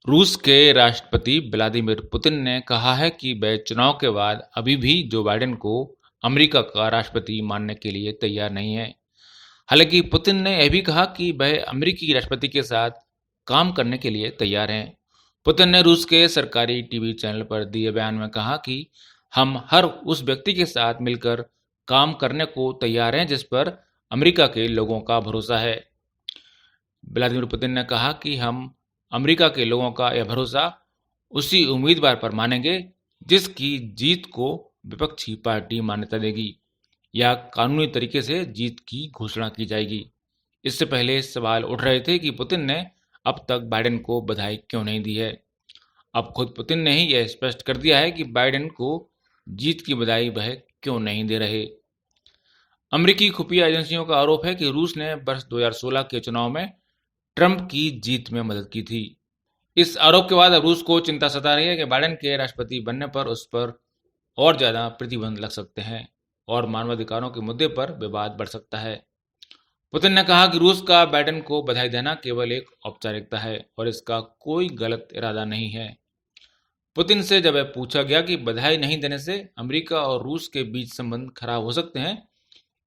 रूस के राष्ट्रपति व्लादिमीर पुतिन ने कहा है कि वह चुनाव के बाद अभी भी जो बाइडेन को अमेरिका का राष्ट्रपति मानने के लिए तैयार नहीं है। हालांकि पुतिन ने यह भी कहा कि वह अमेरिकी राष्ट्रपति के साथ काम करने के लिए तैयार हैं। पुतिन ने रूस के सरकारी टीवी चैनल पर दिए बयान में कहा कि हम हर उस व्यक्ति के साथ मिलकर काम करने को तैयार हैं जिस पर अमेरिका के लोगों का भरोसा है। व्लादिमीर पुतिन ने कहा कि हम अमेरिका के लोगों का यह भरोसा उसी उम्मीदवार पर मानेंगे जिसकी जीत को विपक्षी पार्टी मान्यता देगी या कानूनी तरीके से जीत की घोषणा की जाएगी। इससे पहले सवाल उठ रहे थे कि पुतिन ने अब तक बाइडेन को बधाई क्यों नहीं दी है। अब खुद पुतिन ने ही यह स्पष्ट कर दिया है कि बाइडेन को जीत की बधाई वह क्यों नहीं दे रहे। अमेरिकी खुफिया एजेंसियों का आरोप है कि रूस ने वर्ष 2016 के चुनाव में ट्रंप की जीत में मदद की थी। इस आरोप के बाद अब रूस को चिंता सता रही है कि बाइडेन के राष्ट्रपति बनने पर उस पर और ज्यादा प्रतिबंध लग सकते हैं और मानवाधिकारों के मुद्दे पर विवाद बढ़ सकता है। पुतिन ने कहा कि रूस का बाइडेन को बधाई देना केवल एक औपचारिकता है और इसका कोई गलत इरादा नहीं है। पुतिन से जब पूछा गया कि बधाई नहीं देने से अमेरिका और रूस के बीच संबंध खराब हो सकते हैं,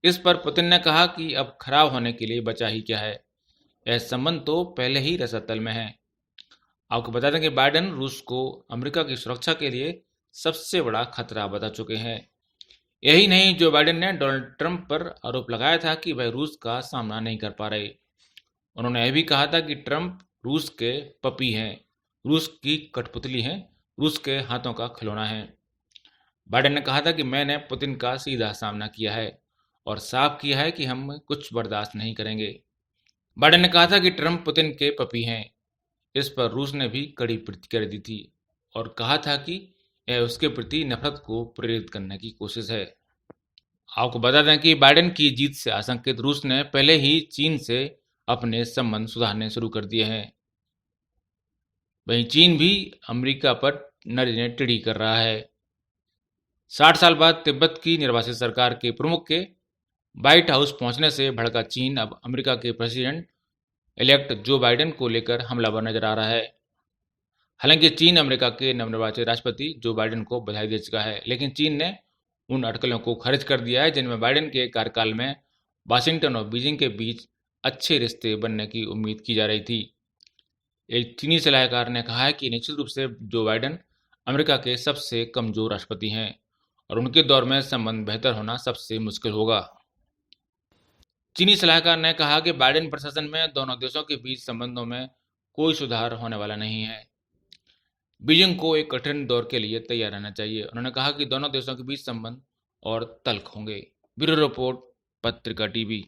इस पर पुतिन ने कहा कि अब खराब होने के लिए बचा ही क्या है, यह संबंध तो पहले ही रसातल में है। आपको बता दें कि बाइडेन रूस को अमेरिका की सुरक्षा के लिए सबसे बड़ा खतरा बता चुके हैं। यही नहीं, जो बाइडेन ने डोनाल्ड ट्रंप पर आरोप लगाया था कि वह रूस का सामना नहीं कर पा रहे। उन्होंने यह भी कहा था कि ट्रंप रूस के पपी हैं, रूस की कठपुतली हैं, रूस के हाथों का खिलौना है। बाइडेन ने कहा था कि मैंने पुतिन का सीधा सामना किया है और साफ किया है कि हम कुछ बर्दाश्त नहीं करेंगे। बाइडेन ने कहा था कि ट्रंप पुतिन के पपी हैं। इस पर रूस ने भी कड़ी प्रतिक्रिया दी थी और कहा था कि यह उसके प्रति नफरत को प्रेरित करने की कोशिश है। आपको बता दें कि बाइडेन की जीत से आशंकित रूस ने पहले ही चीन से अपने संबंध सुधारने शुरू कर दिए हैं। वहीं चीन भी अमेरिका पर नजरें टेढ़ी कर रहा है। 60 साल बाद तिब्बत की निर्वासित सरकार के प्रमुख के व्हाइट हाउस पहुंचने से भड़का चीन अब अमेरिका के प्रेसिडेंट इलेक्ट जो बाइडेन को लेकर हमलावर नजर आ रहा है। हालांकि चीन अमेरिका के नवनिर्वाचित राष्ट्रपति जो बाइडेन को बधाई दे चुका है, लेकिन चीन ने उन अटकलों को खारिज कर दिया है जिनमें बाइडेन के कार्यकाल में वाशिंगटन और बीजिंग के बीच अच्छे रिश्ते बनने की उम्मीद की जा रही थी। एक चीनी सलाहकार ने कहा है कि निश्चित रूप से जो बाइडेन अमेरिका के सबसे कमजोर राष्ट्रपति हैं और उनके दौर में संबंध बेहतर होना सबसे मुश्किल होगा। चीनी सलाहकार ने कहा कि बाइडेन प्रशासन में दोनों देशों के बीच संबंधों में कोई सुधार होने वाला नहीं है। बीजिंग को एक कठिन दौर के लिए तैयार रहना चाहिए। उन्होंने कहा कि दोनों देशों के बीच संबंध और तल्ख होंगे। ब्यूरो रिपोर्ट, पत्रिका टीवी।